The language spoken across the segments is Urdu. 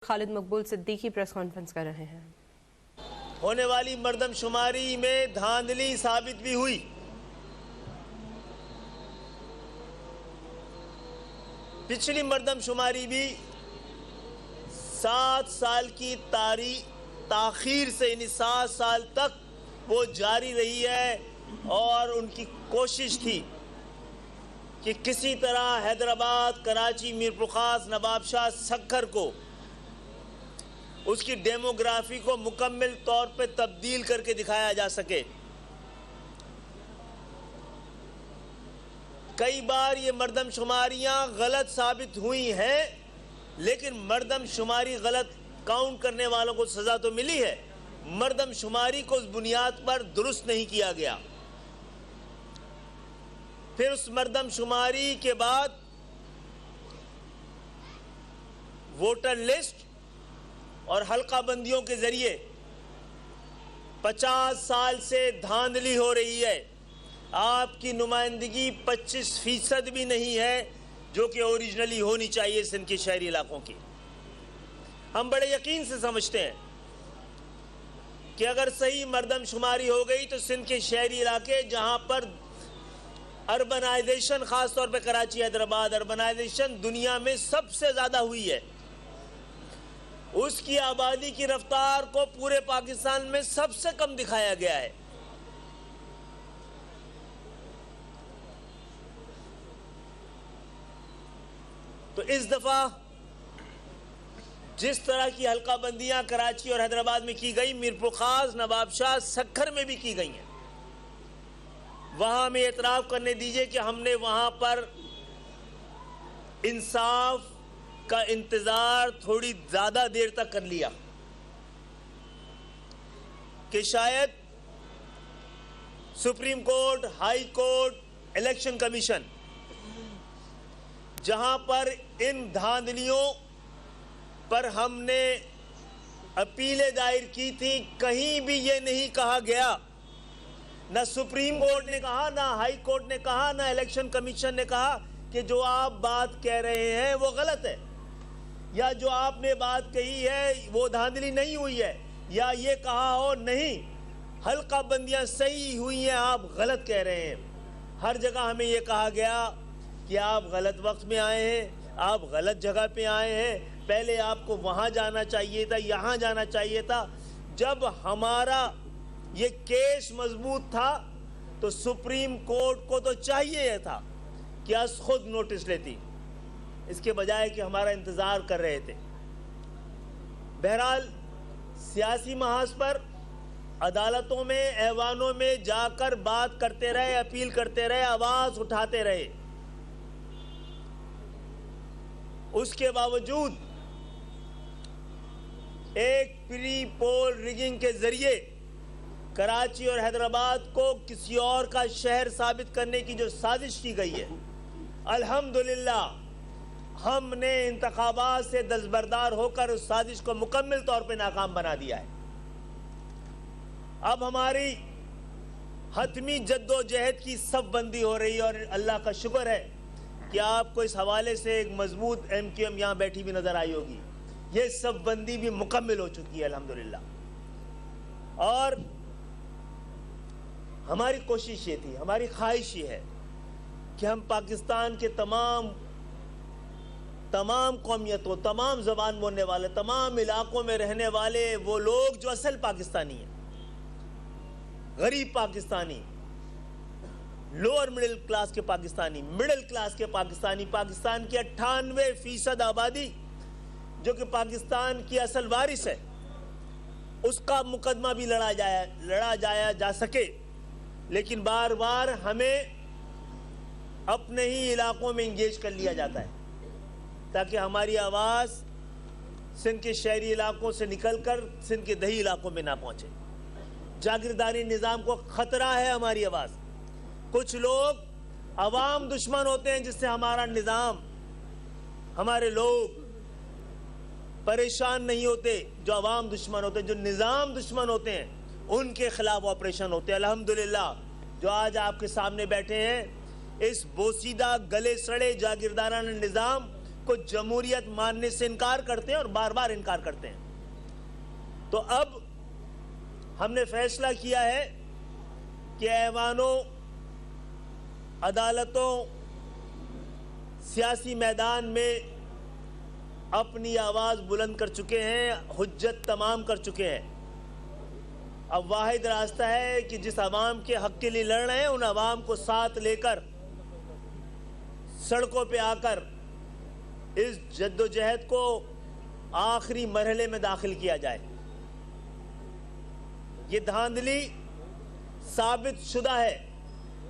خالد مقبول صدیقی پریس کانفرنس کر رہے ہیں۔ ہونے والی مردم شماری میں دھاندلی ثابت بھی ہوئی۔ پچھلی مردم شماری بھی 7 سال کی تاخیر سے، یعنی 7 سال تک وہ جاری رہی ہے، اور ان کی کوشش تھی کہ کسی طرح حیدرآباد، کراچی، میرپورخاص، نواب شاہ، سکھر کو، اس کی ڈیموگرافی کو مکمل طور پہ تبدیل کر کے دکھایا جا سکے۔ کئی بار یہ مردم شماریاں غلط ثابت ہوئی ہیں، لیکن مردم شماری غلط کاؤنٹ کرنے والوں کو سزا تو ملی ہے، مردم شماری کو اس بنیاد پر درست نہیں کیا گیا۔ پھر اس مردم شماری کے بعد ووٹر لسٹ اور حلقہ بندیوں کے ذریعے 50 سال سے دھاندلی ہو رہی ہے۔ آپ کی نمائندگی 25% بھی نہیں ہے، جو کہ اوریجنلی ہونی چاہیے سندھ کے شہری علاقوں کی۔ ہم بڑے یقین سے سمجھتے ہیں کہ اگر صحیح مردم شماری ہو گئی تو سندھ کے شہری علاقے، جہاں پر اربنائزیشن، خاص طور پہ کراچی، حیدرآباد، اربنائزیشن دنیا میں سب سے زیادہ ہوئی ہے، اس کی آبادی کی رفتار کو پورے پاکستان میں سب سے کم دکھایا گیا ہے۔ تو اس دفعہ جس طرح کی حلقہ بندیاں کراچی اور حیدرآباد میں کی گئی، میرپورخاص، نواب شاہ، سکھر میں بھی کی گئی ہیں۔ وہاں ہمیں اعتراف کرنے دیجئے کہ ہم نے وہاں پر انصاف کا انتظار تھوڑی زیادہ دیر تک کر لیا، کہ شاید supreme court, high court, election commission, جہاں پر ان دھاندلیوں پر ہم نے اپیلیں دائر کی تھی، کہیں بھی یہ نہیں کہا گیا، نہ سپریم کورٹ نے کہا، نہ ہائی کورٹ نے کہا، نہ الیکشن کمیشن نے کہا کہ جو آپ بات کہہ رہے ہیں وہ غلط ہے، یا جو آپ نے بات کہی ہے وہ دھاندلی نہیں ہوئی ہے، یا یہ کہا ہو نہیں حلقہ بندیاں صحیح ہوئی ہیں، آپ غلط کہہ رہے ہیں۔ ہر جگہ ہمیں یہ کہا گیا کہ آپ غلط وقت میں آئے ہیں، آپ غلط جگہ پہ آئے ہیں، پہلے آپ کو وہاں جانا چاہیے تھا، یہاں جانا چاہیے تھا۔ جب ہمارا یہ کیس مضبوط تھا تو سپریم کورٹ کو تو چاہیے تھا کہ از خود نوٹس لیتی، اس کے بجائے کہ ہمارا انتظار کر رہے تھے۔ بہرحال سیاسی محاذ پر عدالتوں میں، ایوانوں میں جا کر بات کرتے رہے، اپیل کرتے رہے، آواز اٹھاتے رہے، اس کے باوجود ایک پری پول ریگنگ کے ذریعے کراچی اور حیدرآباد کو کسی اور کا شہر ثابت کرنے کی جو سازش کی گئی ہے، الحمدللہ ہم نے انتخابات سے دستبردار ہو کر اس سازش کو مکمل طور پہ ناکام بنا دیا ہے۔ اب ہماری حتمی جد و جہد کی صف بندی ہو رہی ہے، اور اللہ کا شکر ہے کہ آپ کو اس حوالے سے ایک مضبوط ایم کیو ایم یہاں بیٹھی بھی نظر آئی ہوگی۔ یہ صف بندی بھی مکمل ہو چکی ہے الحمدللہ، اور ہماری کوشش یہ تھی، ہماری خواہش یہ ہے کہ ہم پاکستان کے تمام قومیتوں، تمام زبان بولنے والے، تمام علاقوں میں رہنے والے وہ لوگ جو اصل پاکستانی ہیں، غریب پاکستانی، لوور مڈل کلاس کے پاکستانی، مڈل کلاس کے پاکستانی، پاکستان کی 98% آبادی جو کہ پاکستان کی اصل وارث ہے، اس کا مقدمہ بھی لڑا جایا جا سکے، لیکن بار بار ہمیں اپنے ہی علاقوں میں انگیج کر لیا جاتا ہے، تاکہ ہماری آواز سندھ کے شہری علاقوں سے نکل کر سندھ کے دیہی علاقوں میں نہ پہنچے۔ جاگیرداری نظام کو خطرہ ہے ہماری آواز۔ کچھ لوگ عوام دشمن ہوتے ہیں جس سے ہمارا نظام، ہمارے لوگ پریشان نہیں ہوتے، جو عوام دشمن ہوتے ہیں، جو نظام دشمن ہوتے ہیں، ان کے خلاف آپریشن ہوتے ہیں۔ الحمدللہ جو آج آپ کے سامنے بیٹھے ہیں، اس بوسیدہ گلے سڑے جاگیردارانہ نظام کو جمہوریت ماننے سے انکار کرتے ہیں اور بار بار انکار کرتے ہیں. تو اب ہم نے فیصلہ کیا ہے کہ ایوانوں، عدالتوں، سیاسی میدان میں اپنی آواز بلند کر چکے ہیں، حجت تمام کر چکے ہیں. اب واحد راستہ ہے کہ جس عوام کے حق کے لیے لڑ رہے ہیں ان عوام کو ساتھ لے کر سڑکوں پہ آ کر اس جد و جہد کو آخری مرحلے میں داخل کیا جائے. یہ دھاندلی ثابت شدہ ہے.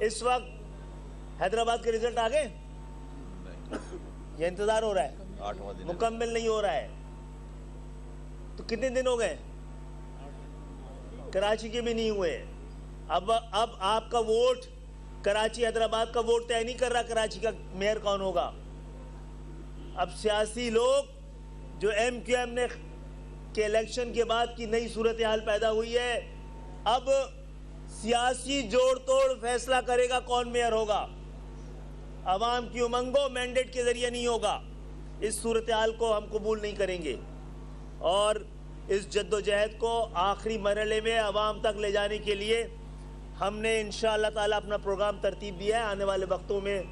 اس وقت حیدرآباد کے رزلٹ آ گئے، یہ انتظار ہو رہا ہے، مکمل نہیں ہو رہا ہے. تو کتنے دن ہو گئے؟ کراچی کے بھی نہیں ہوئے. اب آپ کا ووٹ کراچی حیدرآباد کا ووٹ طے نہیں کر رہا کراچی کا میئر کون ہوگا. اب سیاسی لوگ جو ایم کیو ایم نے کے الیکشن کے بعد کی نئی صورتحال پیدا ہوئی ہے، اب سیاسی جوڑ توڑ فیصلہ کرے گا کون میئر ہوگا. عوام کی امنگوں مینڈیٹ کے ذریعے نہیں ہوگا. اس صورتحال کو ہم قبول نہیں کریں گے اور اس جد و جہد کو آخری مرحلے میں عوام تک لے جانے کے لیے ہم نے انشاءاللہ تعالی اپنا پروگرام ترتیب دیا ہے. آنے والے وقتوں میں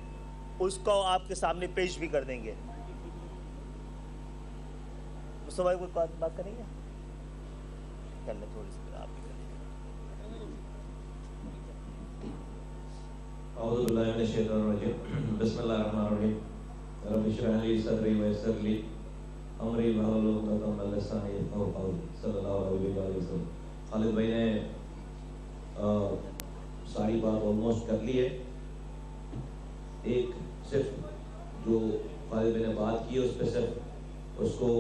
اس کو آپ کے سامنے پیش بھی کر دیں گے. مصطفیٰ بھائی کوئی بات کریں گے؟ کر لیں تھوڑی سی، آپ بھی کر لیں. اعوذ باللہ من الشیطان الرجیم، بسم اللہ الرحمن الرحیم. رب اشرح لی صدری ویسر لی امری واحلل عقدۃ من لسانی یفقہوا قولی. صلی اللہ علیہ وسلم. خالد بھائی نے ساری بات آلموسٹ کر لی ہے. ایک صرف جو خالد بھائی نے بات کی ہے اس پہ صرف اس کو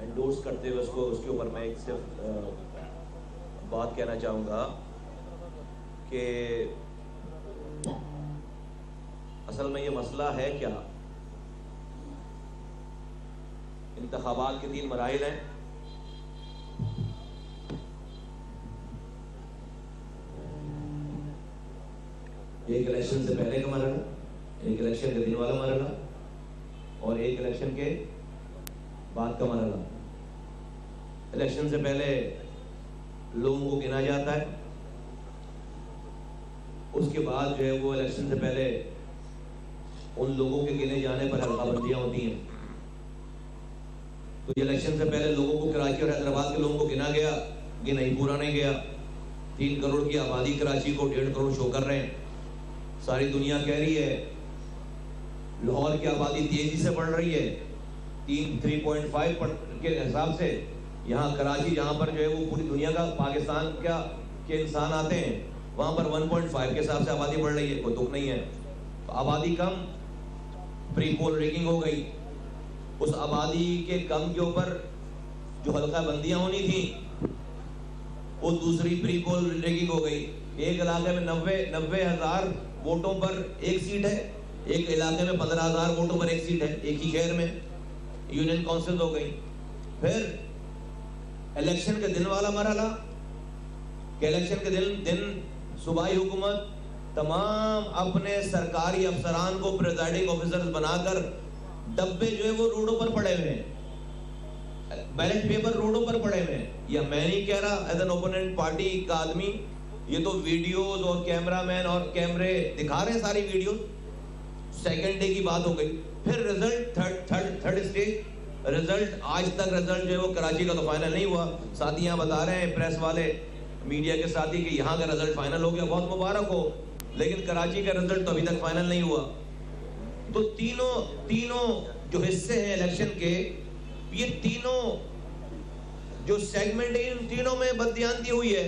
انڈورس کرتے ہوئے اس کے اوپر میں ایک صرف بات کہنا چاہوں گا کہ اصل میں یہ مسئلہ ہے کیا. انتخابات کے 3 مراحل ہیں. ایک الیکشن سے پہلے کا مرحلہ، ایک الیکشن کے دن والا مرحلہ اور ایک الیکشن کے بعد کا مرحلہ. الیکشن سے پہلے لوگوں کو گنا جاتا ہے، اس کے بعد جو ہے وہ الیکشن سے پہلے ان لوگوں کے گنے جانے پر حلقہ بندیاں ہوتی ہیں. تو یہ الیکشن سے پہلے لوگوں کو کراچی اور حیدرآباد کے لوگوں کو گنا گیا، گنا ہی پورا نہیں گیا. 3 کروڑ کی آبادی کراچی کو 1.5 کروڑ شو کر رہے ہیں. ساری دنیا کہہ رہی ہے لاہور کی آبادی تیزی سے بڑھ رہی ہے 3.5 کے حساب سے. یہاں کراچی جہاں پر جو ہے وہ پوری دنیا کا پاکستان کے انسان آتے ہیں، وہاں پر 1.5 کے حساب سے آبادی بڑھ رہی ہے. کوئی دکھ نہیں ہے. تو آبادی کم، پری پول ریگنگ ہو گئی. اس آبادی کے کم کے اوپر جو حلقہ بندیاں ہونی تھیں وہ دوسری پری پول ریگنگ ہو گئی. ایک علاقے میں 90,000 ووٹوں پر ایک سیٹ ہے، ایک علاقے میں 15,000 ووٹوں پر ایک سیٹ ہے. ایک ہی شہر میں یونین کونسل ہو گئی. پھر الیکشن کے دن والا مرحلہ کہ الیکشن کے دن صوبائی حکومت تمام اپنے سرکاری افسران کو پریزائڈنگ آفیسرز بنا کر ڈبے جو ہے وہ روڈوں پر پڑے ہوئے ہیں، بیلٹ پیپر روڈوں پر پڑے ہوئے ہیں. یا میں نہیں کہہ رہا ایز این اوپوننٹ پارٹی کا آدمی، یہ تو ویڈیوز اور کیمرہ مین اور کیمرے دکھا رہے ہیں ساری ویڈیوز. سیکنڈ ڈے کی بات ہو گئی. پھر رزلٹ تھرڈ اسٹیج رزلٹ، آج تک رزلٹ جو ہے وہ کراچی کا تو فائنل نہیں ہوا. ساتھی یہاں بتا رہے ہیں پریس والے، میڈیا کے ساتھی کہ یہاں کا رزلٹ فائنل ہو گیا، بہت مبارک ہو، لیکن کراچی کا رزلٹ تو ابھی تک فائنل نہیں ہوا. تو تینوں جو حصے ہیں الیکشن کے، یہ تینوں جو سیگمنٹ ہے ان تینوں میں بددیانتی ہوئی ہے.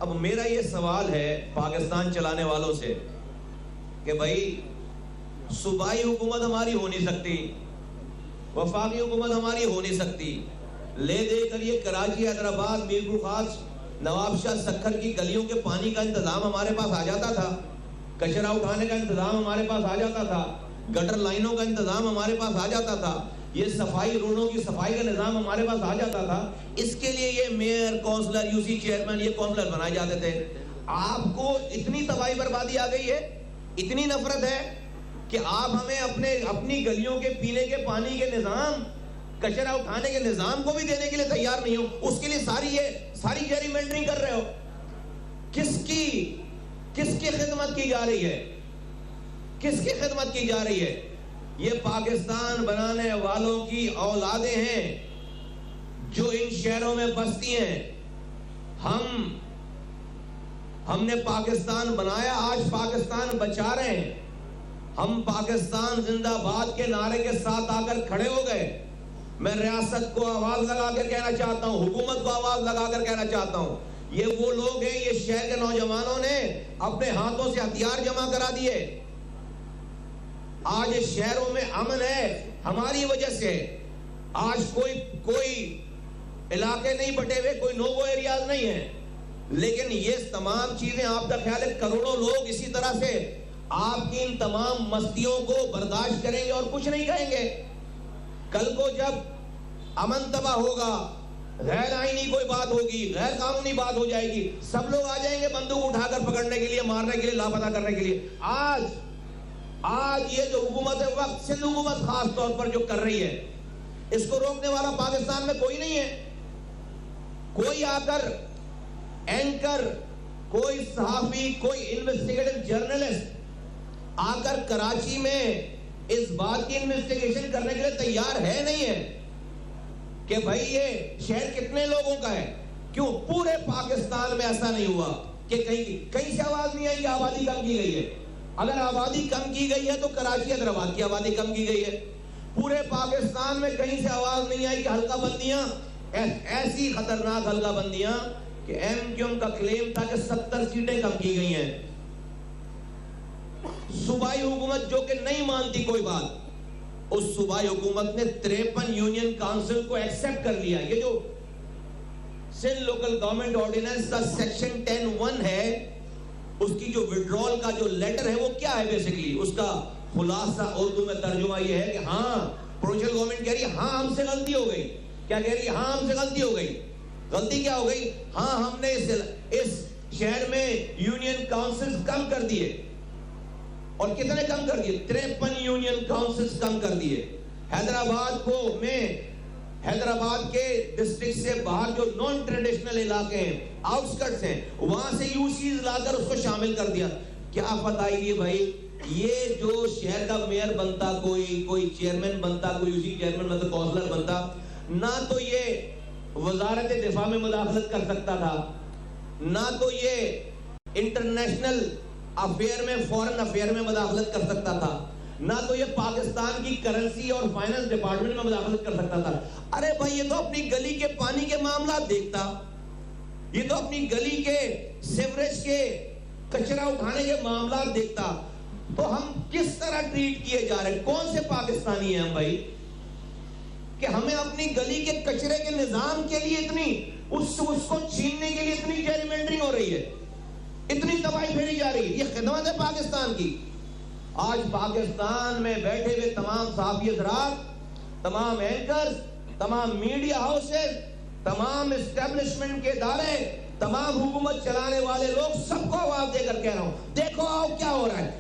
اب میرا یہ سوال ہے پاکستان چلانے والوں سے کہ بھائی صوبائی حکومت ہماری ہو نہیں سکتی، وفاقی حکومت ہماری ہو نہیں سکتی، لے دے کر یہ کراچی، حیدرآباد، میرپور خاص، نواب شاہ سکھر کی گلیوں کے پانی کا انتظام ہمارے پاس آ جاتا تھا، کچرا اٹھانے کا انتظام ہمارے پاس آ جاتا تھا، گٹر لائنوں کا انتظام ہمارے پاس آ جاتا تھا، یہ صفائی روڈوں کی صفائی کا نظام ہمارے پاس آ جاتا تھا. اس کے لیے یہ میئر، کونسلر، یو سی چیئرمین، یہ کونسلر بنائے جاتے تھے. آپ کو اتنی تباہی بربادی آ گئی ہے، اتنی نفرت ہے کہ آپ ہمیں اپنی گلیوں کے پینے کے پانی کے نظام, کچرا اٹھانے کے نظام کو بھی دینے کے لیے تیار نہیں ہو. اس کے لیے ساری جیرمنڈرنگ کر رہے ہو. کس کی خدمت کی جا رہی ہے؟ کس کی خدمت کی جا رہی ہے؟ یہ پاکستان بنانے والوں کی اولادیں ہیں جو ان شہروں میں بستی ہیں. ہم نے پاکستان بنایا, آج پاکستان بچا رہے ہیں. ہم پاکستان زندہ باد کے نعرے کے ساتھ آ کر کھڑے ہو گئے. میں ریاست کو آواز لگا کر کہنا چاہتا ہوں, حکومت کو آواز لگا کر کہنا چاہتا ہوں, یہ وہ لوگ ہیں, یہ شہر کے نوجوانوں نے اپنے ہاتھوں سے ہتھیار جمع کرا دیے. آج شہروں میں امن ہے ہماری وجہ سے. آج کوئی علاقے نہیں بٹے ہوئے, کوئی نوگو ایریاز نہیں ہیں. لیکن یہ تمام چیزیں آپ کا خیال ہے کروڑوں لوگ اسی طرح سے آپ کی ان تمام مستیوں کو برداشت کریں گے اور کچھ نہیں کہیں گے؟ کل کو جب امن تباہ ہوگا, غیر آئینی کوئی بات ہوگی, غیر قانونی بات ہو جائے گی, سب لوگ آ جائیں گے بندوق اٹھا کر پکڑنے کے لیے, مارنے کے لیے, لاپتہ کرنے کے لیے. آج یہ جو حکومت ہے, وقت سندھ حکومت خاص طور پر جو کر رہی ہے, اس کو روکنے والا پاکستان میں کوئی نہیں ہے. کوئی آ کر اینکر, کوئی صحافی, کوئی انویسٹیگیٹو جرنلسٹ آ کر کراچی میں اس بات کی انویسٹیگیشن کرنے کے لیے تیار ہے نہیں ہے کہ بھائی یہ شہر کتنے لوگوں کا ہے. کیوں پورے پاکستان میں ایسا نہیں ہوا کہ کہیں سے آواز نہیں آئی کہ آبادی کم کی گئی ہے؟ اگر آبادی کم کی گئی ہے تو کراچی حیدرآباد کی آبادی کم کی گئی ہے. پورے پاکستان میں کہیں سے آواز نہیں آئی کہ حلقہ بندیاں, ایسی خطرناک حلقہ بندیاں کہ ایم کیو ایم کا کلیم تھا کہ 70 سیٹیں کم کی گئی ہیں. صوبائی حکومت جو کہ نہیں مانتی کوئی بات, اس صوبائی حکومت نے 53 یونین کانسل کو ایکسپٹ کر لیا. یہ جو سندھ لوکل گورنمنٹ آرڈیننس کا سیکشن 10(1) ہے, اس کی جو وڈرول کا جو لیٹر ہے وہ کیا ہے بیسیکلی, اس کا خلاصہ اردو میں ترجمہ یہ ہے کہ ہاں پروونشل گورنمنٹ کہہ رہی ہے ہاں ہم سے غلطی ہو گئی. کیا کہہ رہی ہے؟ ہاں ہم سے غلطی ہو گئی. غلطی کیا ہو گئی؟ ہاں ہم نے اس شہر میں یونین کاؤنسلز کم کر دیے. اور کتنے کم کر دیے؟ 53 یونین کاؤنسلز کم کر دیے. حیدرآباد کے ڈسٹرکٹ سے باہر جو نان ٹریڈیشنل علاقے ہیں, آؤٹ سکرٹس ہیں, وہاں سے یو سیز لا کر اس کو شامل کر دیا. کیا بتائیے بھائی, یہ جو شہر کا میئر بنتا, کوئی چیئرمین بنتا, کوئی یو سی چیئرمین بنتا, کونسلر بنتا, نہ تو یہ وزارت دفاع میں مداخلت کر سکتا تھا, نہ تو یہ انٹرنیشنل افیئر میں, فورن افیئر میں مداخلت کر سکتا تھا, نہ تو یہ پاکستان کی کرنسی اور فائنانس ڈپارٹمنٹ میں مداخلت کر سکتا تھا. ارے بھائی یہ تو اپنی گلی کے پانی کے معاملات دیکھتا, یہ تو اپنی گلی کے سیوریج کے کچرا اٹھانے کے معاملات دیکھتا. تو ہم کس طرح ٹریٹ کیے جا رہے ہیں؟ کون سے پاکستانی ہیں ہم بھائی کہ ہمیں اپنی گلی کے کچرے کے نظام کے لیے اتنی اس کو چھیننے کے لیے اتنی جیرمنڈرنگ ہو رہی ہے, اتنی تباہی پھیری جا رہی ہے؟ یہ خدمت ہے پاکستان کی. آج پاکستان میں بیٹھے ہوئے تمام صحافی حضرات, تمام اینکرز, تمام میڈیا ہاؤسز, تمام اسٹیبلشمنٹ کے ادارے, تمام حکومت چلانے والے لوگ, سب کو آواز دے کر کہہ رہا ہوں, دیکھو آؤ کیا ہو رہا ہے.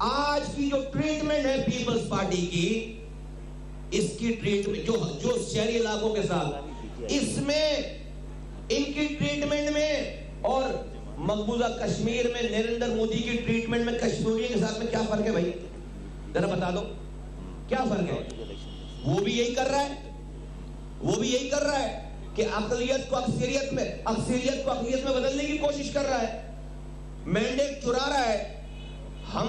آج کی جو ٹریٹمنٹ ہے پیپلز پارٹی کی, اس کی ٹریٹمنٹ جو شہری علاقوں کے ساتھ, اس میں ان کی ٹریٹمنٹ میں اور مقبوضہ کشمیر میں نریندر مودی کی ٹریٹمنٹ میں کشمیریوں کے ساتھ میں کیا فرق ہے بھائی؟ ذرا بتا دو کیا فرق ہے. وہ بھی یہی کر رہا ہے کہ اقلیت کو اکثریت میں بدلنے کی کوشش کر رہا ہے, مینڈیٹ چرا رہا ہے. ہم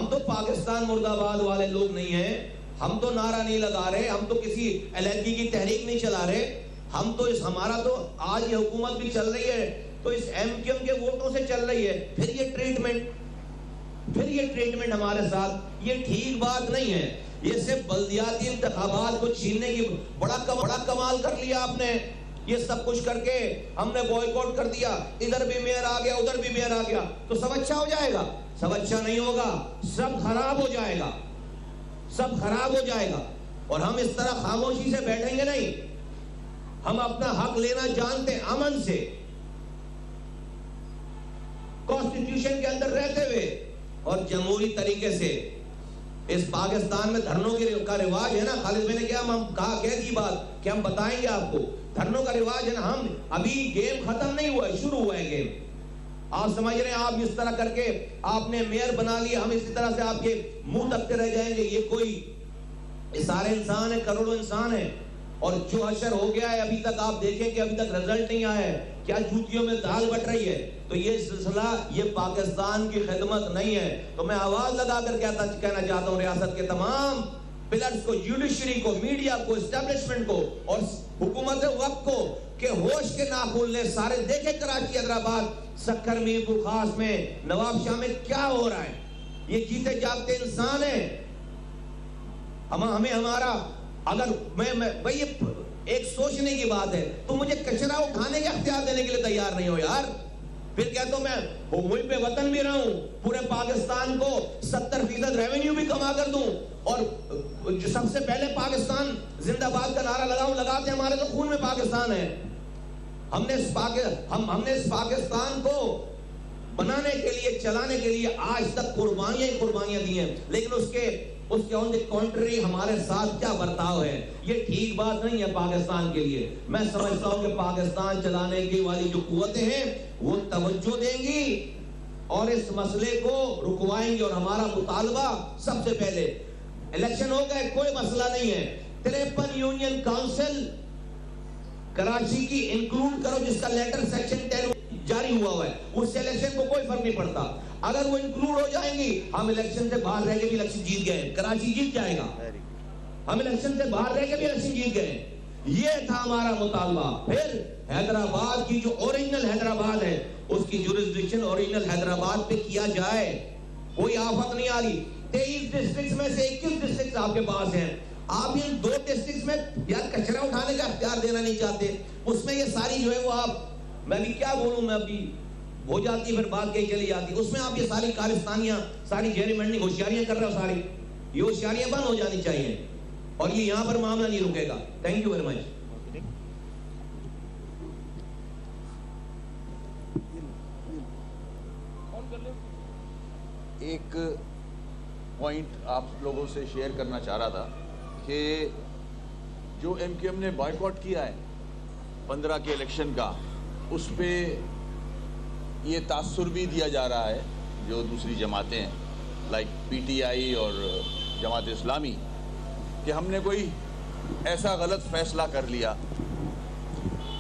تو پاکستان مرد آباد والے لوگ نہیں ہیں, ہم تو نعرہ نہیں لگا رہے, ہم تو کسی علیحدگی کی تحریک نہیں چلا رہے. ہم تو ہمارا تو آج یہ حکومت بھی چل رہی ہے تو اس ایم کیو ایم کے ووٹوں سے چل رہی ہے. پھر یہ ٹریٹمنٹ ہمارے ساتھ, یہ ٹھیک بات نہیں ہے. یہ صرف بلدیاتی انتخابات کو چھیننے کی بڑا کمال کر لیا آپ نے. یہ سب کچھ کر کے ہم نے بوائیکاٹ کر دیا, ادھر بھی میئر آ گیا, ادھر بھی میئر آ گیا, تو سب اچھا ہو جائے گا؟ سب اچھا نہیں ہوگا, سب خراب ہو جائے گا. اور ہم اس طرح خاموشی سے بیٹھیں گے نہیں. ہم اپنا حق لینا جانتے ہیں, امن سے, کانسٹیٹیوشن کے اندر رہتے ہوئے اور جمہوری طریقے سے. اس پاکستان میں دھرنوں کا رواج ہے نا. خالد بھائی نے کیا ہم کہہ دی بات کہ ہم بتائیں گے آپ کو. دھرنوں کا رواج ہے نا. ہم ابھی گیم ختم نہیں ہوا ہے, شروع ہوا ہے گیم. آپ سمجھ رہے ہیں آپ اس طرح کر کے آپ نے میئر بنا لیا, ہم اسی طرح سے آپ کے منہ تکتے رہ جائیں گے. یہ کوئی سارے انسان ہیں, کروڑوں انسان ہیں, اور جو حشر ہو گیا ہے ابھی تک آپ دیکھیں کہ ابھی تک رزلٹ نہیں آیا ہے. کیا جوتیوں میں دال بٹ رہی ہے. تو یہ سلسلہ یہ پاکستان کی خدمت نہیں ہے. تو میں آواز لگا کر کہنا چاہتا ہوں ریاست کے تمام پلرز کو, جوڈیشری کو, میڈیا کو, اسٹیبلشمنٹ کو اور حکومت وقت کو کہ ہوش کے ناخن لیں. سارے دیکھیں کراچی, حیدرآباد, سکھر میں, بخاص میں, نواب شاہ میں کیا ہو رہا ہے. یہ جیتے جاگتے انسان ہیں. ہمیں ہمارا اگر بھئی ایک سوچنے کی بات ہے, تو مجھے کچرا اٹھانے کے اختیار دینے کے لیے تیار نہیں ہو یار. پھر کہتا ہوں میں ملک پہ وطن بھی رہوں, پورے پاکستان کو 70% ریونیو بھی کما کر دوں, اور سب سے پہلے پاکستان زندہ باد کا نعرہ لگاتے ہیں. ہمارے تو خون میں پاکستان ہے. ہم نے اس پاکستان کو بنانے کے لیے, چلانے کے لیے آج تک قربانیاں دی ہیں. لیکن اس کے آن دی کنٹری ہمارے ساتھ کیا برتاؤ ہے, یہ ٹھیک بات نہیں ہے پاکستان کے لیے. میں سمجھتا ہوں کہ پاکستان چلانے کی والی جو قوتیں ہیں وہ توجہ دیں گی اور اس مسئلے کو رکوائیں گی. اور ہمارا مطالبہ سب سے پہلے, الیکشن ہو گئے کوئی مسئلہ نہیں ہے, 53 یونین کاؤنسل کراچی کی انکلوڈ کرو جس کا لیٹر سیکشن 10 جاری ہوا ہے, اس سے الیکشن کو کوئی فرق نہیں پڑتا. اگر وہ انکلوڈ ہو جائیں گی, ہم الیکشن سے باہر رہ کے بھی الیکشن جیت گئے, کراچی جیت جائے گا. ہم الیکشن سے باہر رہ کے بھی الیکشن جیت گئے. یہ تھا ہمارا مطالبہ. پھر حیدرآباد کی جو اوریجنل حیدرآباد ہے اس کی جورسڈکشن اوریجنل حیدرآباد پہ کیا جائے, کوئی آفت نہیں آ رہی. 23 ڈسٹرکٹس میں سے 21 ڈسٹرکٹس آپ کے پاس ہیں. آپ ان 2 ڈسٹرکٹس میں یار کچرا اٹھانے کا اختیار دینا نہیں چاہتے. اس میں یہ ساری جو ہے وہ آپ, میں بھی کیا بولوں, میں ابھی ہو جاتی پھر بات کہیں چلی جاتی. اس میں آپ یہ ساری کارستانیاں, ساری جیری منڈنگ ہوشیاریاں کر رہے ہو, ساری یہ ہوشیاریاں بند ہو جانی چاہیے, اور یہ یہاں پر معاملہ نہیں رکے گا. Thank you very much. ایک پوائنٹ آپ لوگوں سے شیئر کرنا چاہ رہا تھا کہ جو ایم کیو ایم نے بائیکاٹ کیا ہے 15 کے الیکشن کا, اس پہ یہ تاثر بھی دیا جا رہا ہے جو دوسری جماعتیں ہیں لائک پی ٹی آئی اور جماعت اسلامی, کہ ہم نے کوئی ایسا غلط فیصلہ کر لیا.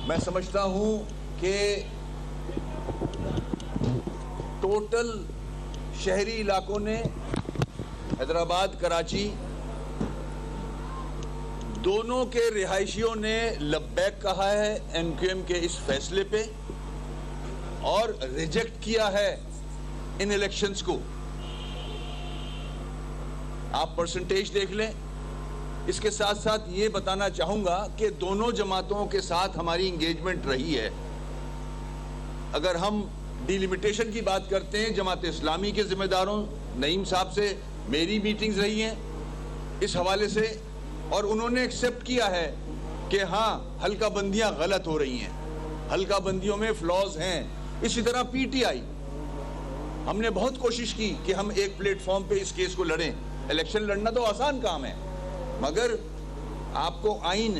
میں سمجھتا ہوں کہ ٹوٹل شہری علاقوں نے, حیدرآباد, کراچی, دونوں کے رہائشیوں نے لبیک کہا ہے ایم کیو ایم کے اس فیصلے پہ, اور ریجیکٹ کیا ہے ان الیکشنز کو. آپ پرسنٹیج دیکھ لیں. اس کے ساتھ ساتھ یہ بتانا چاہوں گا کہ دونوں جماعتوں کے ساتھ ہماری انگیجمنٹ رہی ہے. اگر ہم ڈیلیمیٹیشن کی بات کرتے ہیں, جماعت اسلامی کے ذمہ داروں نعیم صاحب سے میری میٹنگز رہی ہیں اس حوالے سے, اور انہوں نے ایکسیپٹ کیا ہے کہ ہاں حلقہ بندیاں غلط ہو رہی ہیں, حلقہ بندیوں میں فلاز ہیں. اسی طرح پی ٹی آئی, ہم نے بہت کوشش کی کہ ہم ایک پلیٹ فارم پہ اس کیس کو لڑیں. الیکشن لڑنا تو آسان کام ہے, مگر آپ کو آئین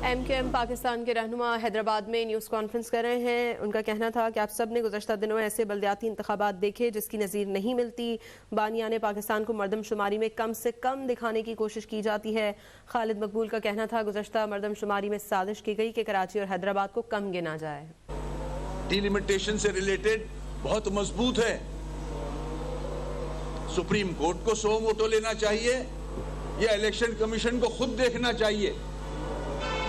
ایم کیو ایم پاکستان کے رہنما حیدرآباد میں نیوز کانفرنس کر رہے ہیں. ان کا کہنا تھا کہ آپ سب نے گزشتہ دنوں ایسے بلدیاتی انتخابات دیکھے جس کی نظیر نہیں ملتی. بانیان پاکستان کو مردم شماری میں کم سے کم دکھانے کی کوشش کی جاتی ہے. خالد مقبول کا کہنا تھا گزشتہ مردم شماری میں سازش کی گئی کہ کراچی اور حیدرآباد کو کم گنا جائے. ڈیلیمیٹیشن سے ریلیٹڈ بہت مضبوط ہے. سپریم کورٹ کو 100 ووٹوں لینا چاہیے یا الیکشن کمیشن کو خود دیکھنا چاہیے.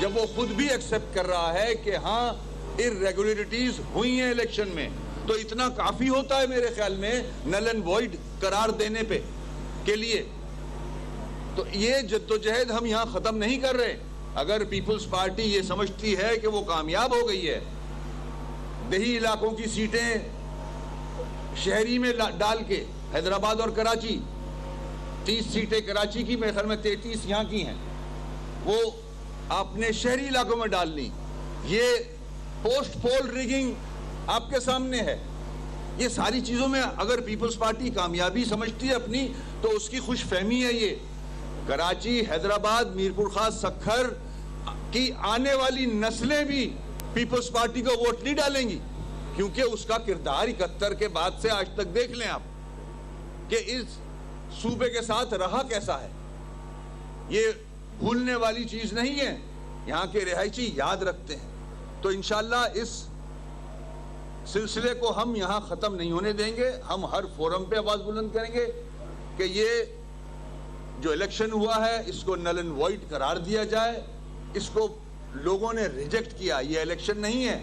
جب وہ خود بھی ایکسپٹ کر رہا ہے کہ ہاں irregularities ہوئی ہیں الیکشن میں, تو اتنا کافی ہوتا ہے میرے خیال میں نل اینڈ وائڈ قرار دینے پہ کے لیے. تو یہ جدوجہد ہم یہاں ختم نہیں کر رہے. اگر پیپلز پارٹی یہ سمجھتی ہے کہ وہ کامیاب ہو گئی ہے, دیہی علاقوں کی سیٹیں شہری میں ڈال کے, حیدرآباد اور کراچی 30 سیٹیں کراچی کی, میرے خیال میں 33 یہاں کی ہیں, وہ آپ نے شہری علاقوں میں ڈال لی. یہ پوسٹ پول ریگنگ آپ کے سامنے ہے. یہ ساری چیزوں میں اگر پیپلز پارٹی کامیابی سمجھتی ہے اپنی تو اس کی خوش فہمی ہے. یہ کراچی، حیدرآباد، میرپور خاص، سکھر کی آنے والی نسلیں بھی پیپلز پارٹی کو ووٹ نہیں ڈالیں گی، کیونکہ اس کا کردار 71 کے بعد سے آج تک دیکھ لیں آپ کہ اس صوبے کے ساتھ رہا کیسا ہے. یہ بھولنے والی چیز نہیں ہے، یہاں کے رہائشی یاد رکھتے ہیں. تو انشاءاللہ اس سلسلے کو ہم یہاں ختم نہیں ہونے دیں گے. ہم ہر فورم پہ آواز بلند کریں گے کہ یہ جو الیکشن ہوا ہے اس کو نل اینڈ وائڈ قرار دیا جائے. اس کو لوگوں نے ریجیکٹ کیا، یہ الیکشن نہیں ہے،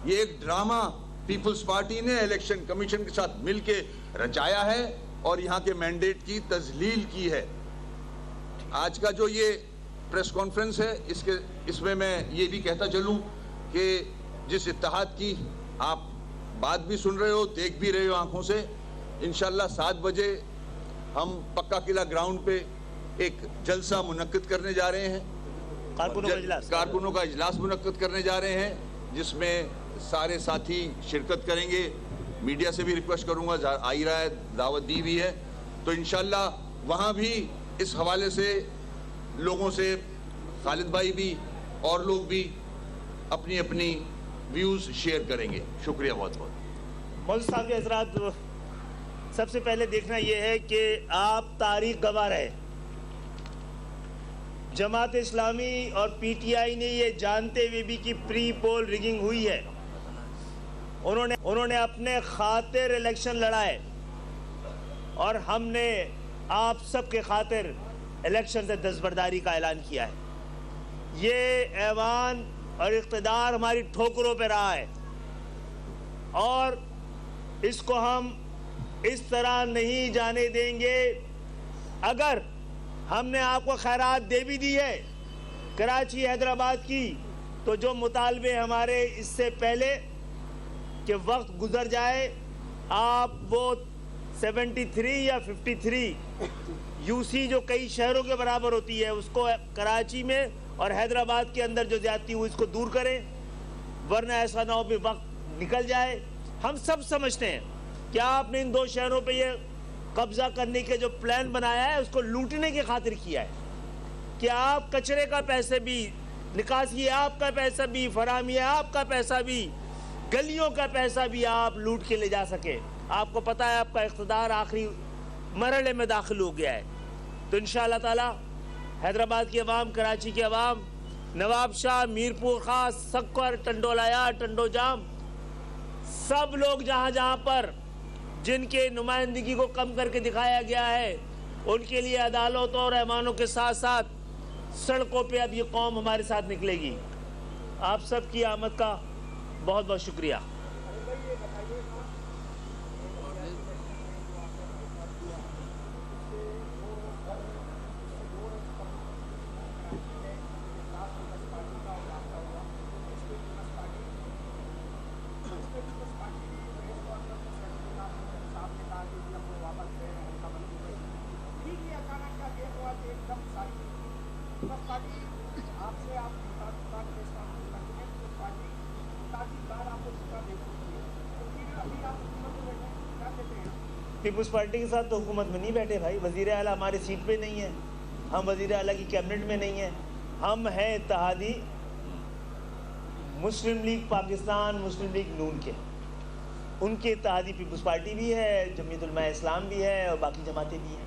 یہ ایک ڈرامہ پیپلز پارٹی نے الیکشن کمیشن کے ساتھ مل کے رچایا ہے اور یہاں کے مینڈیٹ کی تذلیل کی ہے. آج کا جو یہ پریس کانفرنس ہے اس میں یہ بھی کہتا چلوں کہ جس اتحاد کی آپ بات بھی سن رہے ہو، دیکھ بھی رہے ہو آنکھوں سے، انشاءاللہ 7 بجے ہم پکا قلعہ گراؤنڈ پہ ایک جلسہ منعقد کرنے جا رہے ہیں، کارکنوں کا اجلاس منعقد کرنے جا رہے ہیں، جس میں سارے ساتھی شرکت کریں گے. میڈیا سے بھی ریکویسٹ کروں گا، آئی رہا ہے، دعوت دی بھی ہے. تو انشاءاللہ وہاں بھی اس حوالے سے لوگوں سے خالد بھائی بھی اور لوگ بھی اپنی اپنی ویوز شیئر کریں گے. شکریہ بہت بہت. مولوی صاحب کے حضرات، سب سے پہلے دیکھنا یہ ہے کہ آپ تاریخ گواہ رہے. جماعت اسلامی اور پی ٹی آئی نے یہ جانتے ہوئے بھی کہ پری پول ریگنگ ہوئی ہے، انہوں نے اپنے خاطر الیکشن لڑائے اور ہم نے آپ سب کے خاطر الیکشن سے دستبرداری کا اعلان کیا ہے. یہ ایوان اور اقتدار ہماری ٹھوکروں پہ رہا ہے اور اس کو ہم اس طرح نہیں جانے دیں گے. اگر ہم نے آپ کو خیرات دے بھی دی ہے کراچی حیدرآباد کی، تو جو مطالبے ہمارے اس سے پہلے کہ وقت گزر جائے، آپ وہ 73 یا 53 یو سی جو کئی شہروں کے برابر ہوتی ہے اس کو کراچی میں اور حیدرآباد کے اندر جو زیادتی ہوئی اس کو دور کریں، ورنہ ایسا نہ ہو کہ وقت نکل جائے. ہم سب سمجھتے ہیں کہ آپ نے ان 2 شہروں پہ یہ قبضہ کرنے کے جو پلان بنایا ہے اس کو لوٹنے کی خاطر کیا ہے کہ آپ کچرے کا پیسے بھی، نکاسی آپ کا پیسہ بھی، فراہمی آپ کا پیسہ بھی، گلیوں کا پیسہ بھی آپ لوٹ کے لے جا سکے. آپ کو پتہ ہے آپ کا اقتدار آخری مرحلے میں داخل ہو گیا ہے. تو انشاءاللہ تعالی حیدرآباد کی عوام، کراچی کی عوام، نواب شاہ، میرپور خاص، سکھر، ٹنڈولایا، ٹنڈو جام، سب لوگ جہاں جہاں پر جن کے نمائندگی کو کم کر کے دکھایا گیا ہے ان کے لیے عدالتوں اور ایوانوں کے ساتھ ساتھ سڑکوں پہ اب یہ قوم ہمارے ساتھ نکلے گی. آپ سب کی آمد کا بہت بہت شکریہ. پیپلز پارٹی کے ساتھ تو حکومت میں نہیں بیٹھے بھائی. وزیر اعلیٰ ہمارے سیٹ پہ نہیں ہے، ہم وزیر اعلیٰ کی کیبنٹ میں نہیں ہیں. ہم ہیں اتحادی مسلم لیگ پاکستان، مسلم لیگ نون کے. ان کے اتحادی پیپلز پارٹی بھی ہے، جمعیت علماء اسلام بھی ہے اور باقی جماعتیں بھی ہیں.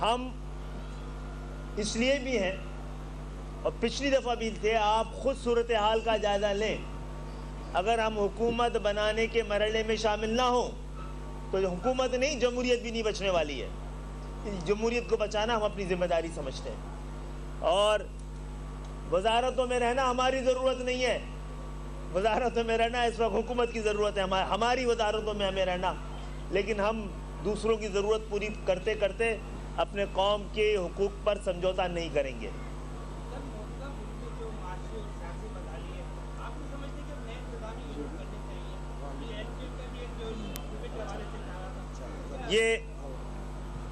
ہم اس لیے بھی ہیں اور پچھلی دفعہ بھی تھے. آپ خود صورتحال کا جائزہ لیں. اگر ہم حکومت بنانے کے مرحلے میں شامل نہ ہوں تو حکومت نہیں، جمہوریت بھی نہیں بچنے والی ہے. جمہوریت کو بچانا ہم اپنی ذمہ داری سمجھتے ہیں اور وزارتوں میں رہنا ہماری ضرورت نہیں ہے. وزارتوں میں رہنا اس وقت حکومت کی ضرورت ہے، ہماری وزارتوں میں ہمیں رہنا. لیکن ہم دوسروں کی ضرورت پوری کرتے کرتے اپنے قوم کے حقوق پر سمجھوتا نہیں کریں گے. یہ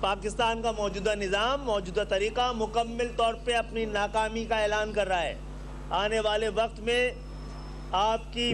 پاکستان کا موجودہ نظام، موجودہ طریقہ مکمل طور پہ اپنی ناکامی کا اعلان کر رہا ہے. آنے والے وقت میں آپ کی